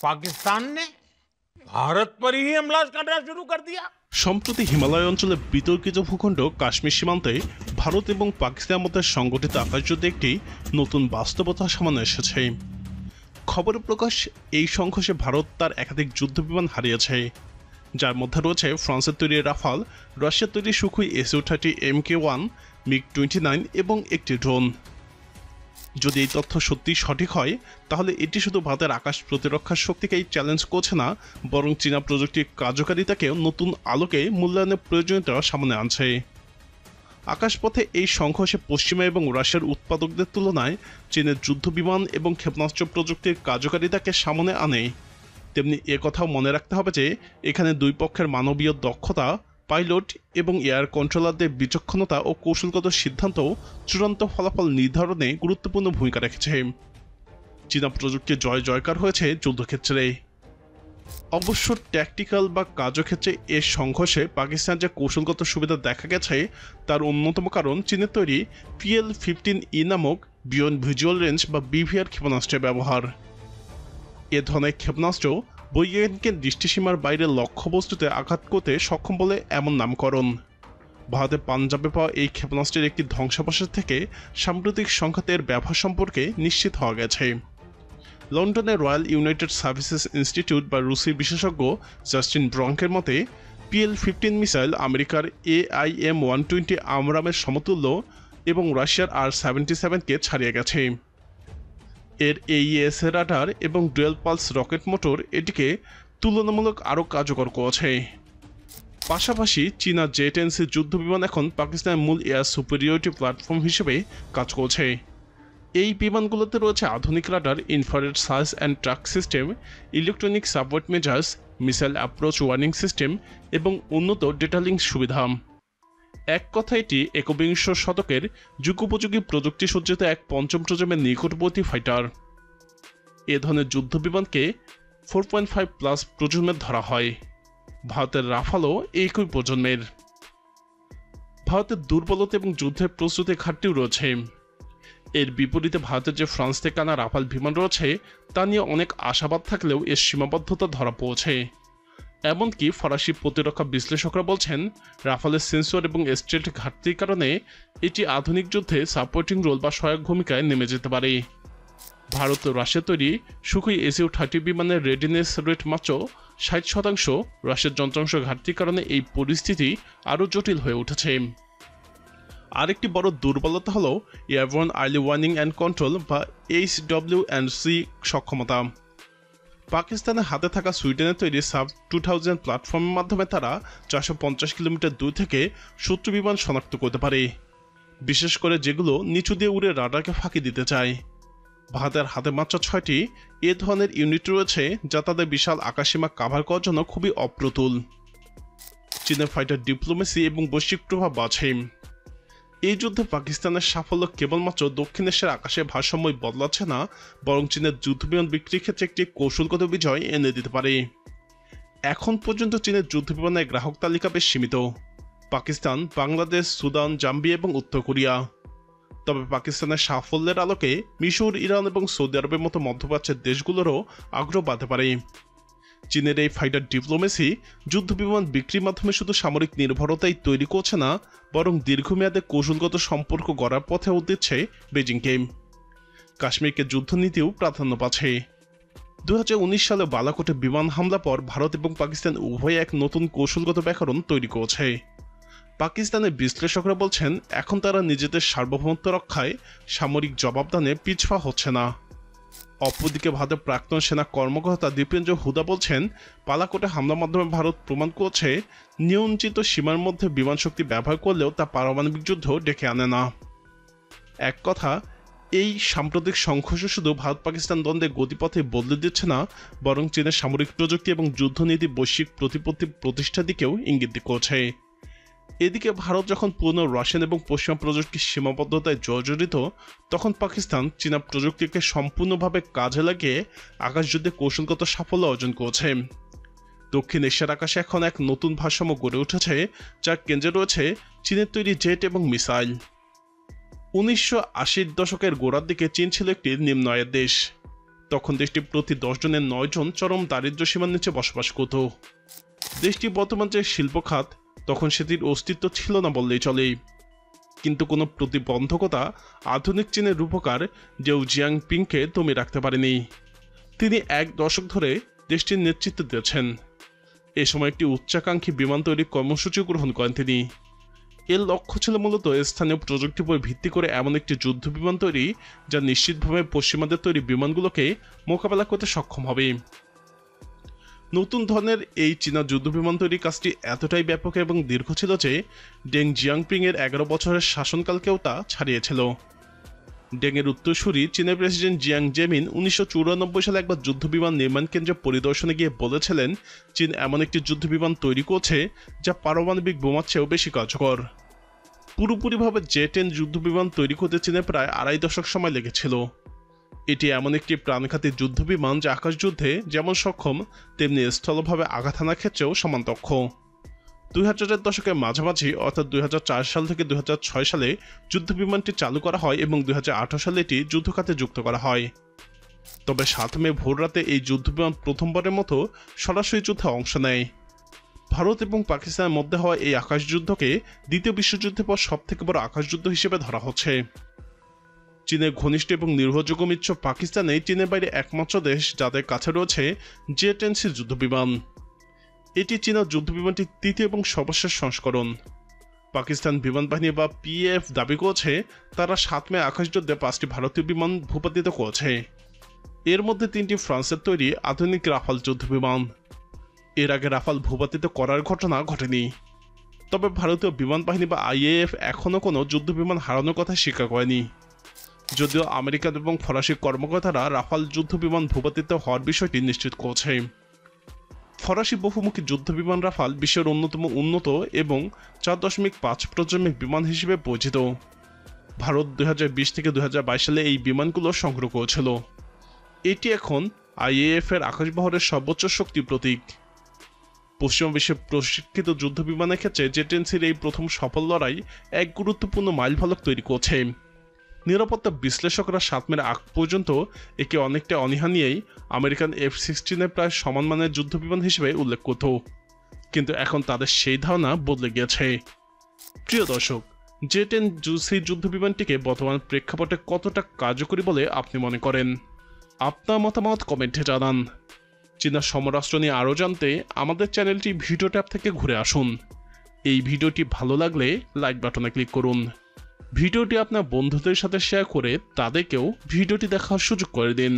पाकिस्तान ने भारत पर ही हमला करना शुरू कर दिया। সম্প্রতি হিমালয় অঞ্চলে বিতর্কিত ভূখণ্ড কাশ্মীর সীমান্তে ভারত এবং পাকিস্তানের মধ্যে সংগঠিত আকাশযুদ্ধে একটি নতুন বাস্তবতা সামনে এসেছে। খবর প্রকাশ এই সংঘর্ষে ভারত তার একাধিক যুদ্ধবিমান হারিয়েছে, যার মধ্যে রয়েছে ফ্রান্সের তৈরি রাফাল, রাশিয়ার তৈরি সুখোই SU-30 MK-1, MiG-29 এবং একটি ড্রোন। যদি এই তথ্য সত্যি সঠিক হয় তাহলে এটি শুধু ভারতের আকাশ প্রতিরক্ষার শক্তিকেই চ্যালেঞ্জ করছে না, বরং চীনা প্রযুক্তির কার্যকারিতাকেও নতুন আলোকে মূল্যায়নের প্রয়োজনীয়তা সামনে আনছে। আকাশপথে এই সংঘর্ষে পশ্চিমা এবং রাশিয়ার উৎপাদকদের তুলনায় চীনের যুদ্ধবিমান এবং ক্ষেপণাস্ত্র প্রযুক্তির কার্যকারিতাকে সামনে আনে। তেমনি কথাও মনে রাখতে হবে যে এখানে দুই পক্ষের মানবীয় দক্ষতা, পাইলট এবং এয়ার কন্ট্রোলারদের বিচক্ষণতা ও কৌশলগত সিদ্ধান্ত চূড়ান্ত ফলাফল নির্ধারণে গুরুত্বপূর্ণ ভূমিকা রেখেছে। চীনা প্রযুক্তির জয় জয়কার হয়েছে যুদ্ধক্ষেত্রে। অবশ্য ট্যাকটিক্যাল বা কার্যক্ষেত্রে এর সংঘর্ষে পাকিস্তান যে কৌশলগত সুবিধা দেখা গেছে তার অন্যতম কারণ চীনের তৈরি PL-15E নামক বিয়ন্ড ভিজুয়াল রেঞ্জ বা BVR ক্ষেপণাস্ত্রের ব্যবহার। এ ধরনের ক্ষেপণাস্ত্র বৈজ্ঞানিকের দৃষ্টিসীমার বাইরে লক্ষ্যবস্তুতে আঘাত করতে সক্ষম বলে এমন নামকরণ। ভারতের পাঞ্জাবে পাওয়া এই ক্ষেপণাস্ত্রের একটি ধ্বংসাবশেষ থেকে সাম্প্রতিক সংঘাতের ব্যবহার সম্পর্কে নিশ্চিত হওয়া গেছে। লন্ডনের রয়্যাল ইউনাইটেড সার্ভিসেস ইনস্টিটিউট বা রুসি বিশেষজ্ঞ জাস্টিন ব্রঙ্কের মতে PL-15 মিসাইল আমেরিকার AIM-120 আমরামের সমতুল্য এবং রাশিয়ার R-77কে ছাড়িয়ে গেছে। এর AES রাডার এবং ডুয়েল পালস রকেট মোটর এটিকে তুলনামূলক আরও কার্যকর করেছে। পাশাপাশি চীনা J-10C যুদ্ধবিমান এখন পাকিস্তানের মূল এয়ার সুপেরিয়রিটি প্ল্যাটফর্ম হিসেবে কাজ করছে। এই বিমানগুলোতে রয়েছে আধুনিক radar, infrared search and track system, electronic support measures, missile approach warning system এবং উন্নত ডেটা লিঙ্ক সুবিধা। এক কথা এটি একবিংশ শতকের যুগোপযোগী প্রযুক্তি সজ্জিত এক পঞ্চম প্রজন্মের নিকটবর্তী ফাইটার। এ ধরনের যুদ্ধবিমানকে 4.5+ প্রজন্মের ধরা হয়। ভারতের রাফালও একই প্রজন্মের। ভারতের দুর্বলতা এবং যুদ্ধের প্রস্তুতি ঘাটতিও রয়েছে। এর বিপরীতে ভারতের যে ফ্রান্স থেকে আনা রাফাল বিমান রয়েছে তা নিয়ে অনেক আশাবাদ থাকলেও এর সীমাবদ্ধতা ধরা পড়েছে। এমনকি ফরাসি প্রতিরক্ষা বিশ্লেষকরা বলছেন রাফালের সেন্সর এবং স্ট্রেট ঘাটতির কারণে এটি আধুনিক যুদ্ধে সাপোর্টিং রোল বা সহায়ক ভূমিকায় নেমে যেতে পারে। ভারত ও রাশিয়ার তৈরি সুখোই SU-30 বিমানের রেডিনেস রেট মাত্র 60%। রাশিয়ার যন্ত্রাংশ ঘাটতির কারণে এই পরিস্থিতি আরও জটিল হয়ে উঠেছে। আরেকটি বড় দুর্বলতা হল airborne early warning and control বা HW&C সক্ষমতা। পাকিস্তানের হাতে থাকা সুইডেনের তৈরি SAB-2000 প্ল্যাটফর্মের মাধ্যমে তারা 450 কিলোমিটার দূর থেকে শত্রু বিমান শনাক্ত করতে পারে, বিশেষ করে যেগুলো নিচু দিয়ে উড়ে রাডারকে ফাঁকি দিতে চায়। ভারতের হাতে মাত্র 6টি এ ধরনের ইউনিট রয়েছে যা তাদের বিশাল আকাশসীমা কাভার করার জন্য খুবই অপ্রতুল। চীনের ফাইটার ডিপ্লোমেসি এবং বৈশ্বিক প্রভাব আছে। এই যুদ্ধে পাকিস্তানের সাফল্য কেবলমাত্র দক্ষিণ এশিয়ার আকাশে ভারসাম্য বদলাচ্ছে না, বরং চীনের যুদ্ধবিমান বিক্রির ক্ষেত্রে একটি কৌশলগত বিজয় এনে দিতে পারে। এখন পর্যন্ত চীনের যুদ্ধবিমানের গ্রাহক তালিকা বেশ সীমিত: পাকিস্তান, বাংলাদেশ, সুদান, জাম্বিয়া এবং উত্তর কোরিয়া। তবে পাকিস্তানের সাফল্যের আলোকে মিশর, ইরান এবং সৌদি আরবের মতো মধ্যপ্রাচ্যের দেশগুলোরও আগ্রহ বাড়তে পারে। চীনের এই ফাইটার ডিপ্লোমেসি যুদ্ধবিমান বিক্রির মাধ্যমে শুধু সামরিক নির্ভরতাই তৈরি করছে না, বরং দীর্ঘমেয়াদে কৌশলগত সম্পর্ক গড়ার পথেও দিচ্ছে বেজিংকে। কাশ্মীরকে যুদ্ধনীতিও প্রাধান্য পাচ্ছে। 2019 সালে বালাকোটে বিমান হামলা পর ভারত এবং পাকিস্তান উভয়ে এক নতুন কৌশলগত ব্যাকরণ তৈরি করেছে। পাকিস্তানের বিশ্লেষকরা বলছেন এখন তারা নিজেদের সার্বভৌমত্ব রক্ষায় সামরিক জবাবদানে পিছপা হচ্ছে না। অপরদিকে ভারতের প্রাক্তন সেনা কর্মকর্তা দীপেন্দ্র হুদা বলছেন বালাকোটে হামলার মাধ্যমে ভারত প্রমাণ করছে নিয়ন্ত্রিত সীমার মধ্যে বিমান শক্তি ব্যবহার করলেও তা পারমাণবিক যুদ্ধ ডেকে আনে না। এক কথা, এই সাম্প্রতিক সংঘর্ষ শুধু ভারত পাকিস্তান দ্বন্দ্বের গতিপথে বদলে দিচ্ছে না, বরং চীনের সামরিক প্রযুক্তি এবং যুদ্ধনীতি বৈশ্বিক প্রতিপত্তি প্রতিষ্ঠার দিকেও ইঙ্গিত করছে। এদিকে ভারত যখন পুরনো রাশিয়ান এবং পশ্চিমা প্রযুক্তির সীমাবদ্ধতায় জর্জরিত, তখন পাকিস্তান চীনা প্রযুক্তিকে সম্পূর্ণভাবে কাজে লাগিয়ে আকাশযুদ্ধে কৌশলগত সাফল্য অর্জন করেছে। দক্ষিণ এশিয়ার আকাশে এখন এক নতুন ভারসাম্য গড়ে উঠেছে, যার কেন্দ্রে রয়েছে চীনের তৈরি জেট এবং মিসাইল। 1980-র দশকের গোড়ার দিকে চীন ছিল একটি নিম্ন আয়ের দেশ। তখন দেশটি প্রতি 10 জনের 9 জন চরম দারিদ্র্য সীমার নিচে বসবাস করত। দেশটি বর্তমান যে শিল্প খাত, তখন সেটির অস্তিত্ব ছিল না বললেই চলে। কিন্তু কোনো প্রতিবন্ধকতা আধুনিক চীনের রূপকার জেউ জিয়াংপিংকে দমিয়ে রাখতে পারেনি। তিনি 1 দশক ধরে দেশটির নেতৃত্ব দিয়েছেন। এ সময় একটি উচ্চাকাঙ্ক্ষী বিমান তৈরির কর্মসূচি গ্রহণ করেন তিনি। এর লক্ষ্য ছিল মূলত স্থানীয় প্রযুক্তির উপর ভিত্তি করে এমন একটি যুদ্ধ বিমান তৈরি যা নিশ্চিতভাবে পশ্চিমাদের তৈরি বিমানগুলোকে মোকাবেলা করতে সক্ষম হবে। নতুন ধরনের এই চীনা যুদ্ধ বিমান তৈরির কাজটি এতটাই ব্যাপক এবং দীর্ঘ ছিল যে ডেং জিয়াংপিং এর 11 বছরের শাসনকালকেও তা ছাড়িয়েছিল। ডেং এর উত্তরসূরি চীনের প্রেসিডেন্ট জিয়াং জেমিন 1994 সালে একবার যুদ্ধ বিমান নির্মাণ কেন্দ্রে পরিদর্শনে গিয়ে বলেছিলেন, চীন এমন একটি যুদ্ধ বিমান তৈরি করছে যা পারমাণবিক বোমার চেয়েও বেশি কার্যকর। পুরোপুরিভাবে জে-10 যুদ্ধ বিমান তৈরি করতে চীনে প্রায় 2.5 দশক সময় লেগেছিল। এটি এমন একটি প্রাণঘাতী যুদ্ধ বিমান যা আকাশযুদ্ধে যেমন সক্ষম, তেমনি স্থলভাবে আঘাত হানার ক্ষেত্রেও সমান দক্ষ। 2000-এর দশকের মাঝামাঝি অর্থাৎ 2004 সাল থেকে 2006 সালে যুদ্ধ বিমানটি চালু করা হয় এবং 2018 সালে এটি যুদ্ধখাতে যুক্ত করা হয়। তবে 7 মে ভোররাতে এই যুদ্ধ বিমান প্রথমবারের মতো সরাসরি যুদ্ধে অংশ নেয়। ভারত এবং পাকিস্তানের মধ্যে হওয়া এই আকাশযুদ্ধকে দ্বিতীয় বিশ্বযুদ্ধের পর সবথেকে বড় আকাশযুদ্ধ হিসেবে ধরা হচ্ছে। চীনের ঘনিষ্ঠ এবং নির্ভরযোগ্য মিত্র পাকিস্তানে চীনের বাইরে একমাত্র দেশ যাদের কাছে রয়েছে জে-10C যুদ্ধ বিমান। এটি চীনা যুদ্ধ বিমানটির তৃতীয় এবং সর্বশেষ সংস্করণ। পাকিস্তান বিমান বাহিনী বা পিএএফ দাবি করেছে তারা 7 মে আকাশযুদ্ধে 5টি ভারতীয় বিমান ভূপাতিত করেছে। এর মধ্যে 3টি ফ্রান্সের তৈরি আধুনিক রাফাল যুদ্ধ বিমান। এর আগে রাফাল ভূপাতিত করার ঘটনা ঘটেনি। তবে ভারতীয় বিমান বাহিনী বা আইএএফ এখনও কোনো যুদ্ধ বিমান হারানোর কথা স্বীকার করেনি। যদিও আমেরিকান এবং ফরাসি কর্মকর্তারা রাফাল যুদ্ধ বিমান ভূপাতিত হওয়ার বিষয়টি নিশ্চিত করছে। ফরাসি বহুমুখী যুদ্ধ বিমান রাফাল বিশ্বের অন্যতম উন্নত এবং 4.5 প্রজন্মের বিমান হিসেবে পরিচিত। ভারত 2020 থেকে 2022 সালে এই বিমানগুলো সংগ্রহ করেছিল। এটি এখন আইএএফ এর আকাশবহরের সর্বোচ্চ শক্তি প্রতীক। পশ্চিমা বিশ্বে প্রশিক্ষিত যুদ্ধ বিমানের ক্ষেত্রে জে-10Cর এই প্রথম সফল লড়াই এক গুরুত্বপূর্ণ মাইলফলক তৈরি করছে। নিরাপত্তা বিশ্লেষকরা 7 মের আগ পর্যন্ত একে অনেকটা অনীহা নিয়েই আমেরিকান F-16 এর প্রায় সমান মানের যুদ্ধ বিমান হিসেবে উল্লেখ করত, কিন্তু এখন তাদের সেই ধারণা বদলে গিয়েছে। প্রিয় দর্শক, জে-10C যুদ্ধ বিমানটিকে বর্তমান প্রেক্ষাপটে কতটা কার্যকরী বলে আপনি মনে করেন? আপনার মতামত কমেন্টে জানান। চীনা সমরাষ্ট্র নিয়ে আরও জানতে আমাদের চ্যানেলটি ভিডিও ট্যাব থেকে ঘুরে আসুন। এই ভিডিওটি ভালো লাগলে লাইক বাটনে ক্লিক করুন। ভিডিওটি আপনার বন্ধুদের সাথে শেয়ার করে তাদেরকেও ভিডিওটি দেখার সুযোগ করে দিন।